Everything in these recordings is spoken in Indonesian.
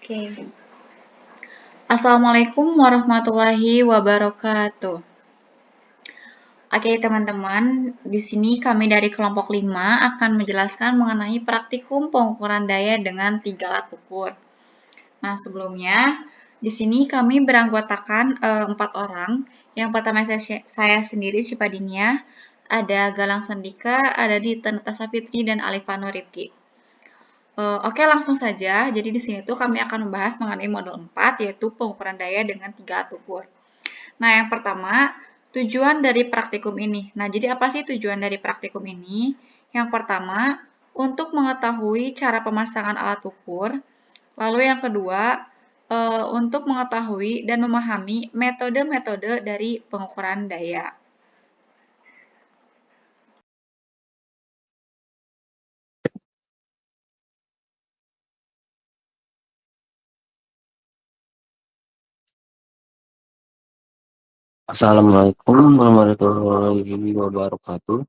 Oke. Assalamualaikum warahmatullahi wabarakatuh. Oke, teman-teman, di sini kami dari kelompok 5 akan menjelaskan mengenai praktikum pengukuran daya dengan 3 alat ukur. Nah, sebelumnya di sini kami beranggotakan 4 orang. Yang pertama saya sendiri Syifa, ada Galang Sandika, ada Dita Natasha Fitri, dan Alifano Rifki. Oke, langsung saja. Jadi di sini tuh kami akan membahas mengenai modul 4, yaitu pengukuran daya dengan 3 alat ukur. Nah, yang pertama, tujuan dari praktikum ini. Nah, jadi apa sih tujuan dari praktikum ini? Yang pertama, untuk mengetahui cara pemasangan alat ukur. Lalu yang kedua, untuk mengetahui dan memahami metode-metode dari pengukuran daya. Assalamualaikum warahmatullahi wabarakatuh.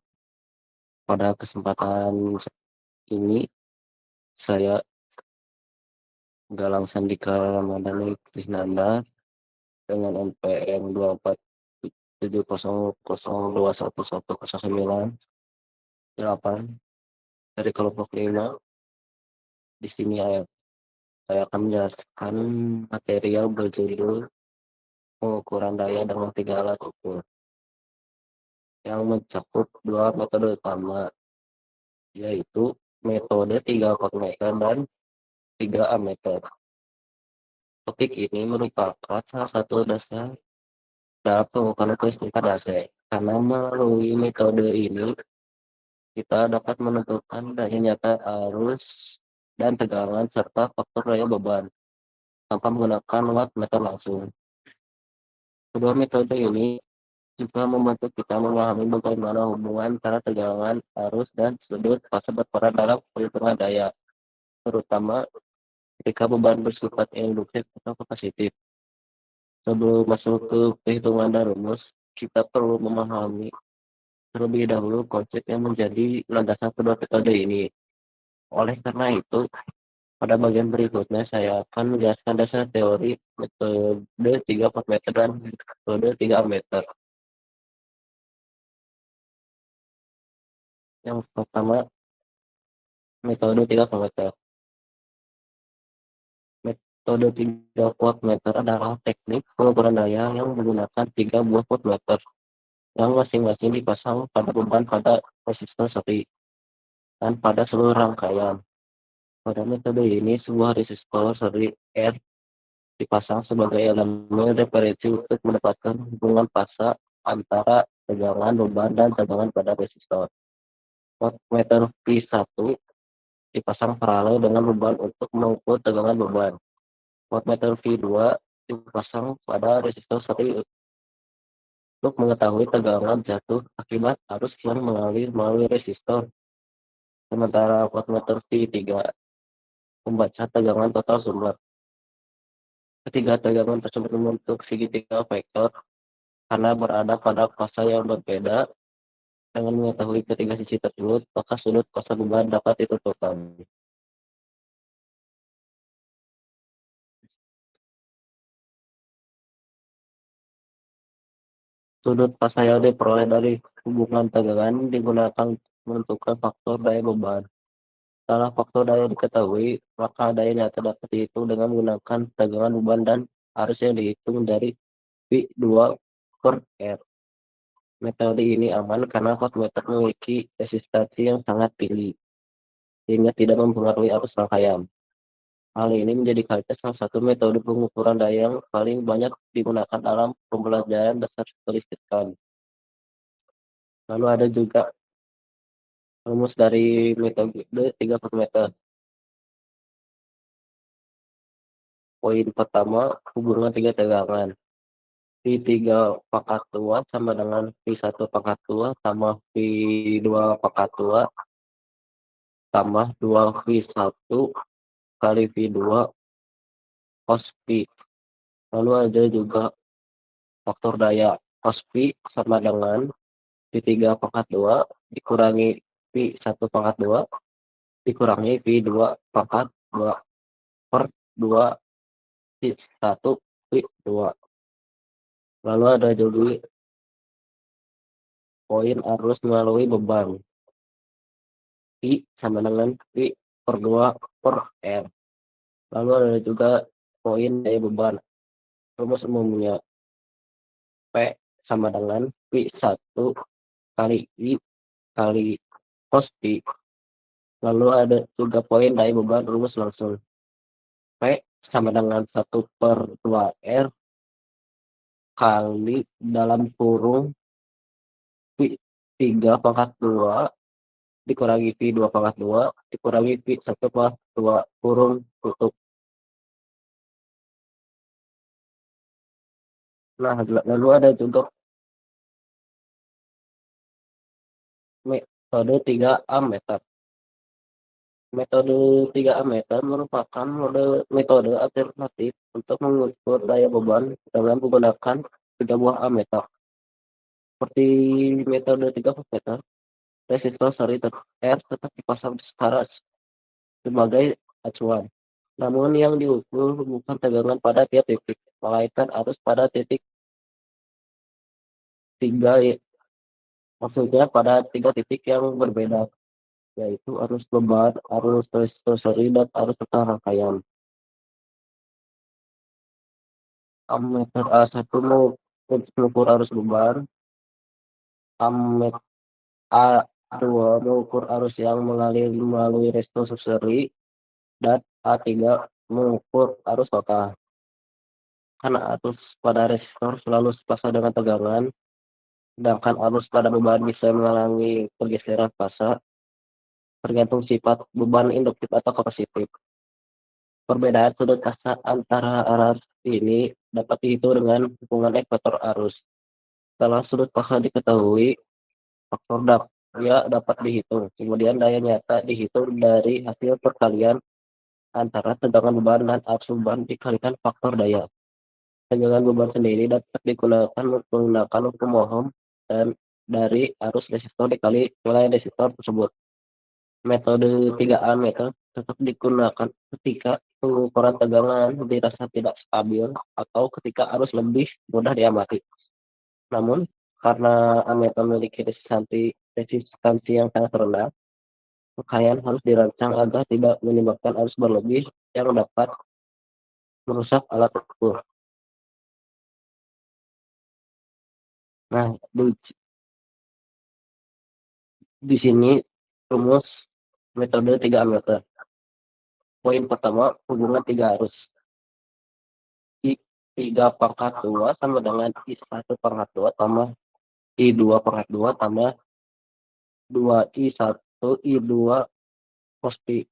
Pada kesempatan ini, saya Galang Sandika Ramadhani Krisnanda dengan NPM 2470021109 dari kelompok 5. Di sini saya akan menjelaskan material berjudul pengukuran daya dengan 3 alat ukur yang mencakup 2 metode utama, yaitu metode 3 voltmeter dan 3 ammeter. Topik ini merupakan salah satu dasar dalam pengukuran kelistrikan AC, karena melalui metode ini kita dapat menentukan daya nyata arus dan tegangan serta faktor daya beban tanpa menggunakan wattmeter langsung. Kedua metode ini juga membantu kita memahami bagaimana hubungan antara tegangan, arus, dan sudut fase berperan dalam perhitungan daya, terutama ketika beban bersifat induktif atau kapasitif. Sebelum masuk ke perhitungan dan rumus, kita perlu memahami terlebih dahulu konsep yang menjadi landasan kedua metode ini. Oleh karena itu, pada bagian berikutnya saya akan menjelaskan dasar teori metode 3 voltmeter dan metode 3 ammeter. Yang pertama, metode 3 voltmeter. Metode 3 voltmeter adalah teknik pengukuran daya yang menggunakan 3 buah voltmeter yang masing-masing dipasang pada beban pada resistor seri dan pada seluruh rangkaian. Pada metode ini, sebuah resistor seri R dipasang sebagai elemen referensi untuk mendapatkan hubungan fasa antara tegangan beban dan tegangan pada resistor. Voltmeter V1 dipasang paralel dengan beban untuk mengukur tegangan beban. Voltmeter V2 dipasang pada resistor seri untuk mengetahui tegangan jatuh akibat arus yang mengalir melalui resistor. Sementara voltmeter V3 membaca tegangan total sumber. Ketiga tegangan tersebut membentuk segitiga vektor karena berada pada fasa yang berbeda. Dengan mengetahui ketiga sisi tersebut, maka sudut fasa beban dapat ditentukan. Sudut fasa yang diperoleh dari hubungan tegangan digunakan menentukan faktor daya beban. Setelah faktor daya diketahui, maka daya nyata dapat dihitung dengan menggunakan tegangan beban dan arus yang dihitung dari V2 per R. Metode ini aman karena voltmeter memiliki resistansi yang sangat tinggi, sehingga tidak mempengaruhi arus rangkaian. Hal ini menjadikannya salah satu metode pengukuran daya yang paling banyak digunakan dalam pembelajaran dasar kelistrikan. Lalu ada juga rumus dari metode 3 voltmeter. Poin pertama, hubungan 3 tegangan. V3 pangkat 2 sama dengan V1 pangkat 2 sama V2 pangkat 2 tambah 2V1 kali V2 cos Pi. Lalu ada juga faktor daya cos Pi sama dengan V3 pangkat 2 dikurangi V1 pangkat 2 dikurangi V2 pangkat 2 per 2 V1 V2. Lalu ada juga poin arus melalui beban. I sama dengan V per 2 per R. Lalu ada juga poin daya beban. Rumus umumnya P sama dengan V1 kali I kali cos Pi. Lalu ada juga poin daya beban, rumus langsung. P sama dengan 1/2R kali dalam kurung V3 pangkat 2 dikurangi V2 pangkat 2 dikurangi V1 pangkat 2 kurung tutup. Nah, lalu ada juga metode 3A meter. Metode 3A meter merupakan metode alternatif untuk mengukur daya beban dengan menggunakan 3 buah ammeter. Seperti metode 3 meter, resistor seri R tetap dipasang secara sebagai acuan. Namun yang diukur bukan tegangan pada tiap titik, melainkan arus pada titik 3, maksudnya pada 3 titik yang berbeda, yaitu arus beban, arus resistor seri, dan arus tengah rangkaian. Ammeter A1 mengukur arus beban, ammeter A2 mengukur arus yang mengalir melalui resistor seri, dan A3 mengukur arus total. Karena arus pada resistor selalu sepasa dengan tegangan, sedangkan arus pada beban bisa mengalami pergeseran fasa tergantung sifat beban induktif atau kapasitif. Perbedaan sudut fasa antara arus ini dapat dihitung dengan hubungan ekuator arus. Setelah sudut fasa diketahui, faktor daya dapat dihitung. Kemudian daya nyata dihitung dari hasil perkalian antara tegangan beban dan arus beban dikalikan faktor daya. Tegangan beban sendiri dapat digunakan menggunakan hukum Ohm dan dari arus resistor dikali nilai resistor tersebut. Metode 3A meter tetap digunakan ketika pengukuran tegangan dirasa tidak stabil atau ketika arus lebih mudah diamati. Namun, karena ammeter memiliki resistansi yang sangat rendah, rangkaian harus dirancang agar tidak menyebabkan arus berlebih yang dapat merusak alat ukur. Nah, di sini rumus metode 3 ammeter. Poin pertama, hubungan 3 arus. I3 pangkat 2 sama dengan I1 pangkat 2 tambah I2 pangkat 2 tambah 2I1 I2 cos Pi.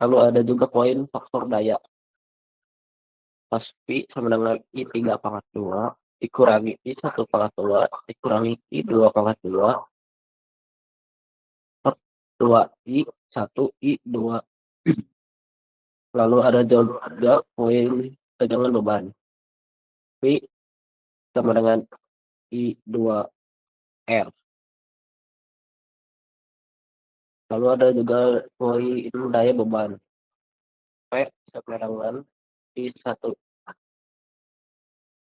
Lalu ada juga poin faktor daya. Cos Pi sama dengan I3 pangkat 2 dikurangi I1 pangkat 2 dikurangi I2 pangkat 2 per 2I1 I2. Lalu ada juga poin tegangan beban. Pi sama dengan I2R. Lalu ada juga poin daya beban. P sama dengan I1.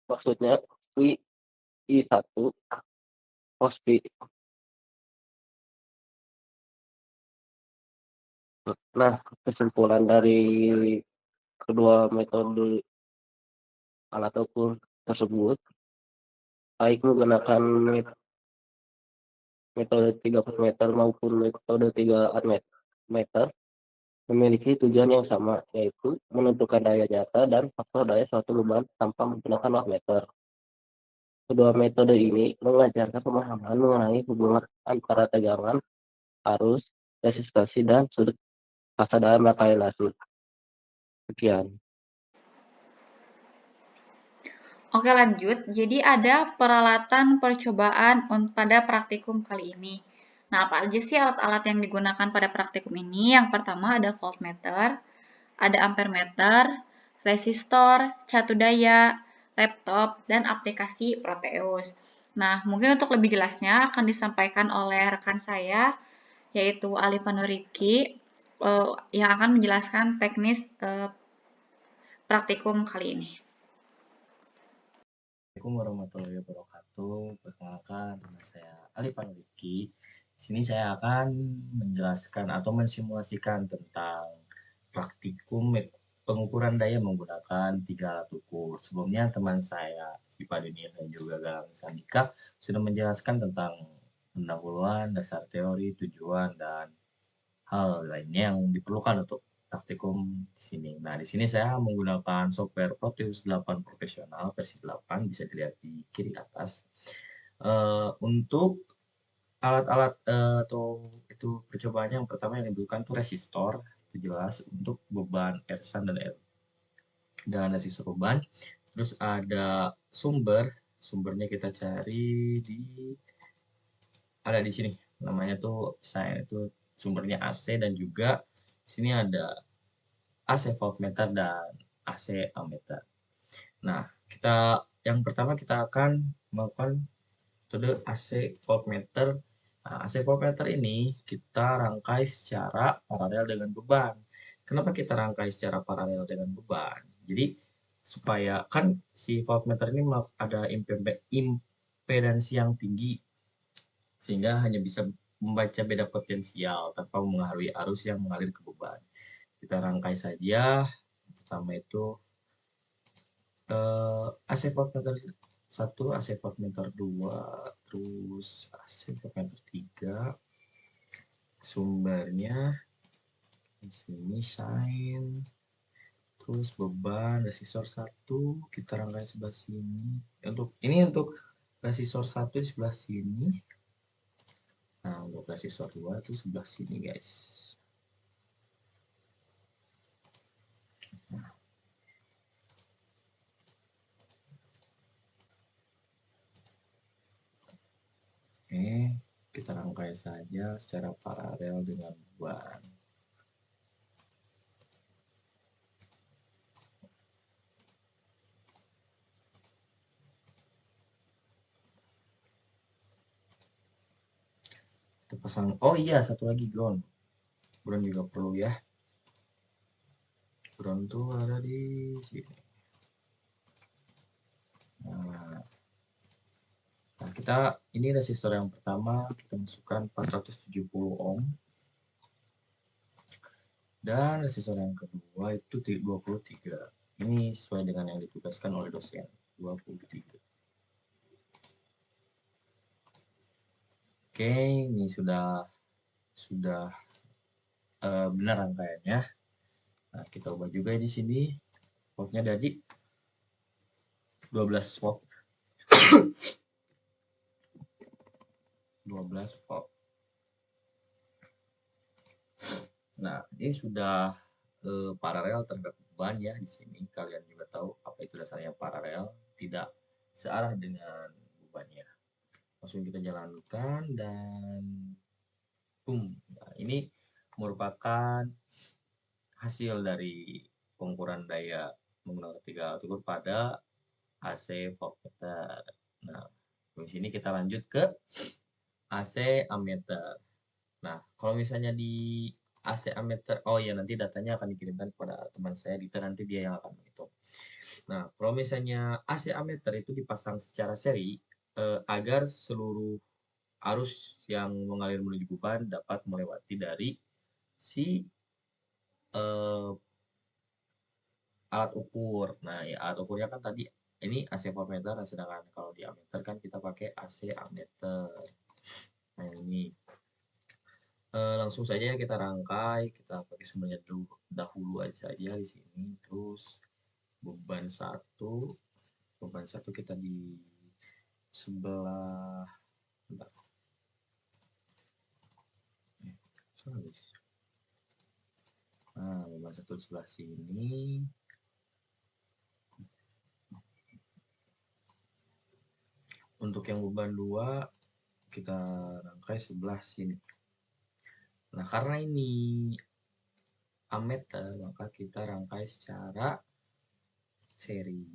Maksudnya I1 cos Pi. Nah, kesimpulan dari kedua metode alat ukur tersebut, baik menggunakan metode 3 meter maupun metode 3 meter, memiliki tujuan yang sama, yaitu menentukan daya nyata dan faktor daya suatu beban tanpa menggunakan wattmeter. Kedua metode ini mengajarkan pemahaman mengenai hubungan antara tegangan, arus, resistansi, dan sudut fasa dalam rangkaian AC. Sekian. Oke lanjut, jadi ada peralatan percobaan pada praktikum kali ini. Nah, apa aja sih alat-alat yang digunakan pada praktikum ini? Yang pertama ada voltmeter, ada ampermeter, resistor, catu daya, laptop, dan aplikasi Proteus. Nah, mungkin untuk lebih jelasnya akan disampaikan oleh rekan saya, yaitu Alifano Rifki, yang akan menjelaskan teknis praktikum kali ini. Assalamualaikum warahmatullahi wabarakatuh. Perkenalkan, nama saya Alifan Rifki. Di sini saya akan menjelaskan atau mensimulasikan tentang praktikum pengukuran daya menggunakan 3 alat ukur. Sebelumnya teman saya Sipa Denil dan juga Galang Sandika sudah menjelaskan tentang pendahuluan, dasar teori, tujuan, dan hal lainnya yang diperlukan untuk praktikum di sini. Nah, di sini saya menggunakan software Proteus 8 Profesional versi 8, bisa dilihat di kiri atas. Untuk alat-alat atau itu percobaannya yang pertama yang dibutuhkan itu resistor, itu jelas untuk beban Ersan dan resistor beban. Terus ada sumbernya kita cari ada di sini. Namanya tuh saya itu sumbernya AC dan juga sini ada AC voltmeter dan AC ammeter. Nah, yang pertama kita akan melakukan metode AC voltmeter. Nah, AC voltmeter ini kita rangkai secara paralel dengan beban. Kenapa kita rangkai secara paralel dengan beban? Jadi supaya kan si voltmeter ini ada impedansi yang tinggi sehingga hanya bisa membaca beda potensial tanpa mengaruhi arus yang mengalir ke beban. Kita rangkai saja. Pertama itu AC voltmeter 1, AC voltmeter 2, terus AC voltmeter 3. Sumbernya di sini sin, terus beban resistor 1 kita rangkai sebelah sini. Untuk resistor 1 di sebelah sini. Nah, untuk resistor 2 itu sebelah sini, guys. Oke, kita rangkai saja secara paralel dengan beban. Kita pasang, oh iya, satu lagi ground. Ground juga perlu ya. Ground tuh ada di sini. Nah, ini resistor yang pertama kita masukkan 470 ohm. Dan resistor yang kedua itu 23. Ini sesuai dengan yang ditugaskan oleh dosen, 23. Oke, ini sudah benar rangkaiannya. Nah, kita ubah juga di sini. Voltnya jadi 12 volt. 12 volt. Nah, ini sudah paralel terhadap beban ya di sini. Kalian juga tahu apa itu dasarnya paralel, tidak searah dengan bebannya. Langsung kita jalankan dan boom. Nah, ini merupakan hasil dari pengukuran daya menggunakan 3 alat ukur pada AC voltmeter. Nah, di sini kita lanjut ke AC ammeter. Nah, kalau misalnya di AC ammeter, oh ya nanti datanya akan dikirimkan kepada teman saya Dita, nanti dia yang akan menghitung. Nah, kalau misalnya AC ammeter itu dipasang secara seri agar seluruh arus yang mengalir menuju beban dapat melewati dari si alat ukur. Nah, ya alat ukurnya kan tadi ini AC voltmeter, sedangkan kalau di ammeter kan kita pakai AC ammeter. Nah, ini langsung saja kita rangkai, kita pakai sumbernya dahulu aja di sini. Terus beban satu kita di sebelah, bentar. Nah, beban satu di sebelah sini. Untuk yang beban 2 kita rangkai sebelah sini. Nah, karena ini ammeter, maka kita rangkai secara seri.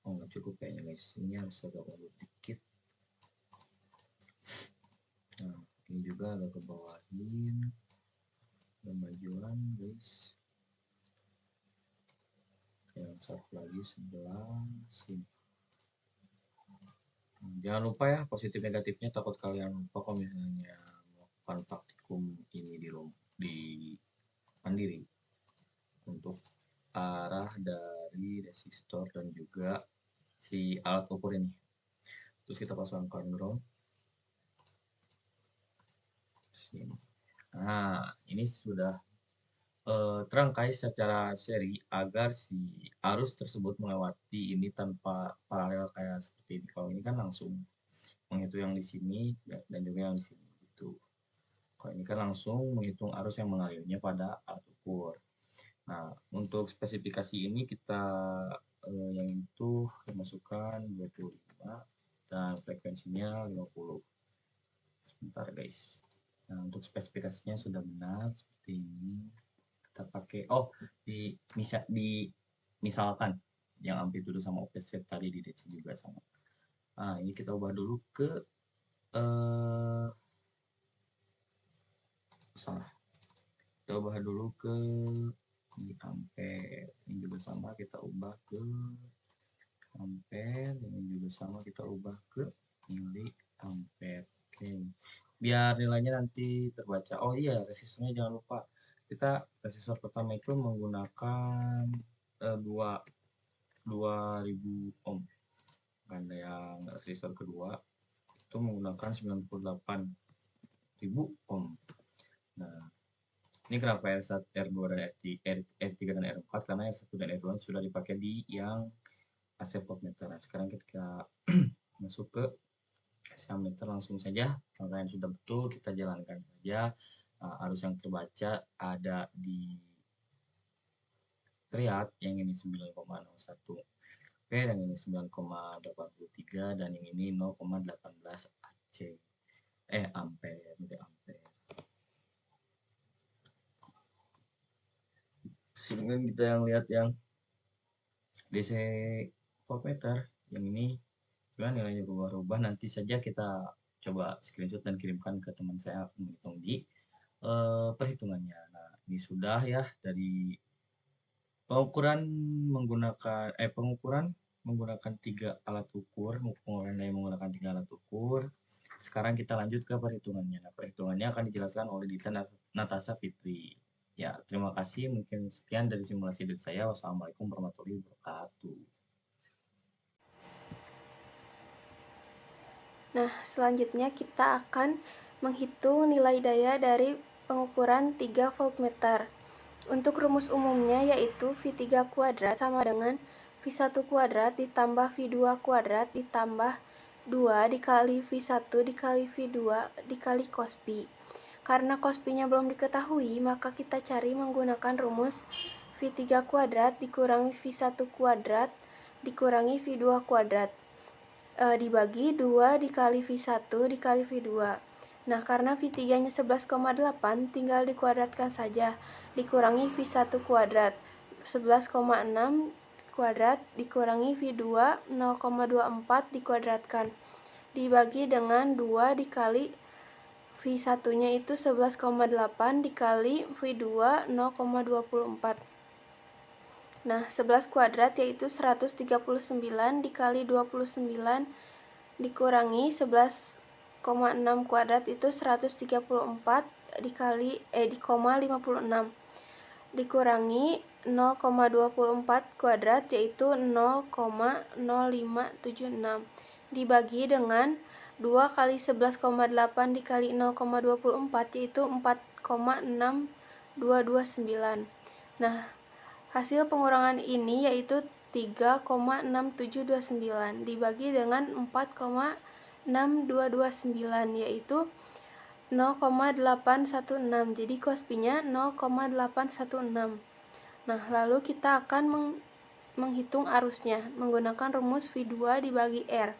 Oh, nggak cukup kayaknya guys, ini harus agak mundur dikit. Nah, ini juga agak ke bawahin kemajuan guys. Yang satu lagi sebelah sini. Jangan lupa ya, positif negatifnya, takut kalian lupa kalau misalnya melakukan praktikum ini di mandiri untuk arah dari resistor dan juga si alat ukur ini. Terus kita pasangkan ground sini. Nah, ini sudah terangkai secara seri agar si arus tersebut melewati ini tanpa paralel kayak seperti ini. Kalau ini kan langsung menghitung yang di sini dan juga yang di sini gitu. Kalau ini kan langsung menghitung arus yang mengalirnya pada alat ukur. Nah, untuk spesifikasi ini kita yang itu masukkan 25 dan frekuensinya 50. Sebentar guys. Nah, untuk spesifikasinya sudah benar seperti ini. Kita pakai misalkan yang amplitudo sama offset tadi di DC juga sama. Nah, ini kita ubah dulu ke kita ubah dulu ke di ampere. Ini juga sama, kita ubah ke ampere. Ini juga sama, kita ubah ke mili ampere. Oke, biar nilainya nanti terbaca. Oh iya, resistornya jangan lupa. Kita resistor pertama itu menggunakan 2000 ohm. Ada yang resistor kedua itu menggunakan 98.000 ohm. Nah, ini kenapa R1, R2 dan R3 dan R4? Karena R1 dan R2 sudah dipakai di yang AC voltmeter. Nah, sekarang kita masuk ke AC ammeter langsung saja. Rangkaian sudah betul, kita jalankan saja. Nah, arus yang terbaca ada di triad, yang ini 9,01. Oke, dan ini 9,83 dan yang ini 0,18 AC. Ampere, tidak ampere. Sehingga kita yang lihat yang DC voltmeter yang ini sebenarnya nilainya berubah-ubah. Nanti saja kita coba screenshot dan kirimkan ke teman saya akan menghitung di perhitungannya. Nah, ini sudah ya dari pengukuran menggunakan 3 alat ukur, pengukuran daya menggunakan 3 alat ukur. Sekarang kita lanjut ke perhitungannya. Nah, perhitungannya akan dijelaskan oleh Dita Natasha Fitri. Ya, terima kasih. Mungkin sekian dari simulasi dari saya. Wassalamualaikum warahmatullahi wabarakatuh. Nah, selanjutnya kita akan menghitung nilai daya dari pengukuran 3 voltmeter. Untuk rumus umumnya yaitu V3 kuadrat sama dengan V1 kuadrat ditambah V2 kuadrat ditambah 2 dikali V1 dikali V2 dikali cos pi. Karena cos pi-nya belum diketahui, maka kita cari menggunakan rumus V3 kuadrat dikurangi V1 kuadrat dikurangi V2 kuadrat. Dibagi 2 dikali V1 dikali V2. Nah, karena V3-nya 11,8 tinggal dikuadratkan saja. Dikurangi V1 kuadrat 11,6 kuadrat dikurangi V2 0,24 dikuadratkan. Dibagi dengan 2 dikali V1-nya itu 11,8 dikali V2 0,24. Nah, 11 kuadrat yaitu 139 dikali 29 dikurangi 11,6 kuadrat itu 134 dikali 56 dikurangi 0,24 kuadrat yaitu 0,0576 dibagi dengan 2 kali 11,8 dikali 0,24 yaitu 4,6229. Nah, hasil pengurangan ini yaitu 3,6729 dibagi dengan 4,6229 yaitu 0,816. Jadi cos pi-nya 0,816. Nah, lalu kita akan menghitung arusnya menggunakan rumus V2 dibagi R.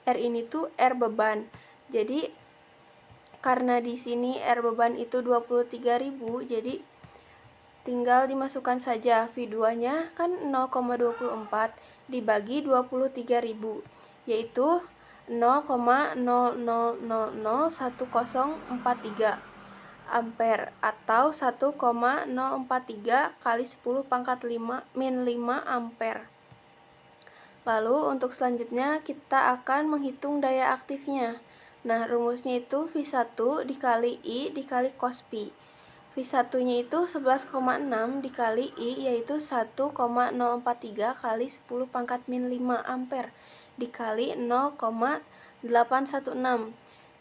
R ini tuh R beban. Jadi karena di sini R beban itu 23.000, jadi tinggal dimasukkan saja V2-nya kan 0,24 dibagi 23.000, yaitu 0,00001043 ampere atau 1,043 kali 10 pangkat 5 min 5 ampere. Lalu untuk selanjutnya kita akan menghitung daya aktifnya. Nah, rumusnya itu V1 dikali I dikali cos pi. V1-nya itu 11,6 dikali I yaitu 1,043 kali 10 pangkat min 5 ampere dikali 0,816.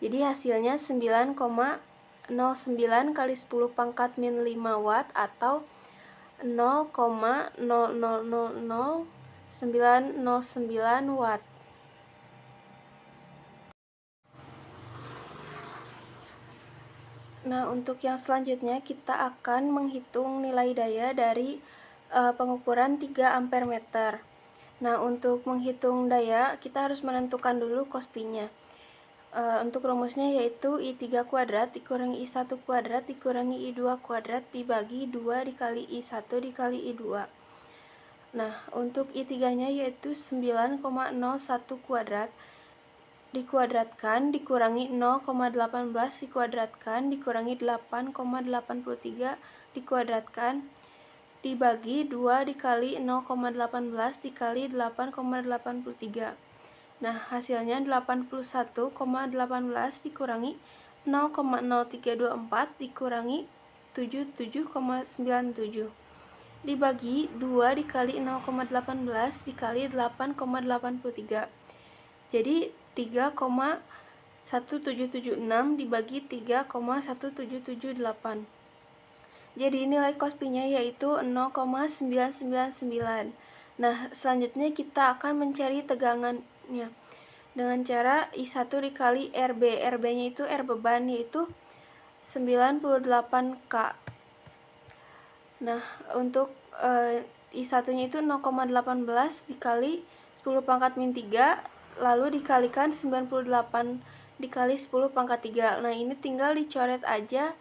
Jadi hasilnya 9,09 kali 10 pangkat min 5 watt atau 0,0000909 watt. Nah, untuk yang selanjutnya kita akan menghitung nilai daya dari pengukuran 3 ampere meter. Nah, untuk menghitung daya kita harus menentukan dulu cos pi-nya. Untuk rumusnya yaitu I3 kuadrat dikurangi I1 kuadrat dikurangi I2 kuadrat dibagi 2 dikali I1 dikali I2. Nah, untuk I3-nya yaitu 9,01 kuadrat dikuadratkan dikurangi 0,18 dikuadratkan dikurangi 8,83 dikuadratkan dibagi 2 dikali 0,18 dikali 8,83. Nah, hasilnya 81,18 dikurangi 0,0324 dikurangi 77,97 dibagi 2 dikali 0,18 dikali 8,83. Jadi 3,1776 dibagi 3,1778. Jadi nilai cos pi-nya yaitu 0,999. Nah, selanjutnya kita akan mencari tegangannya dengan cara I1 dikali RB. RB-nya itu R beban yaitu 98K. Nah, untuk I1-nya itu 0,18 dikali 10 pangkat min 3 lalu dikalikan 98 dikali 10 pangkat 3. Nah, ini tinggal dicoret aja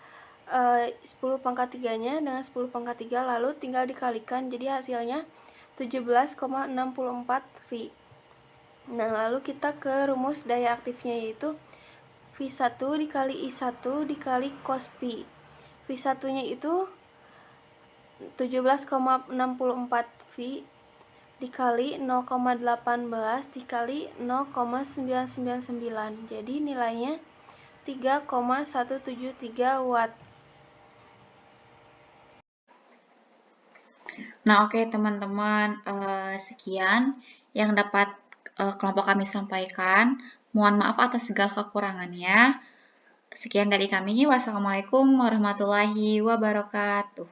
10 pangkat 3-nya dengan 10 pangkat 3 lalu tinggal dikalikan, jadi hasilnya 17,64 V. Nah, lalu kita ke rumus daya aktifnya yaitu V1 dikali I1 dikali cos pi. V1-nya itu 17,64 V dikali 0,18 dikali 0,999. Jadi nilainya 3,173 watt. Nah, oke teman-teman, sekian yang dapat kelompok kami sampaikan. Mohon maaf atas segala kekurangannya. Sekian dari kami. Wassalamualaikum warahmatullahi wabarakatuh.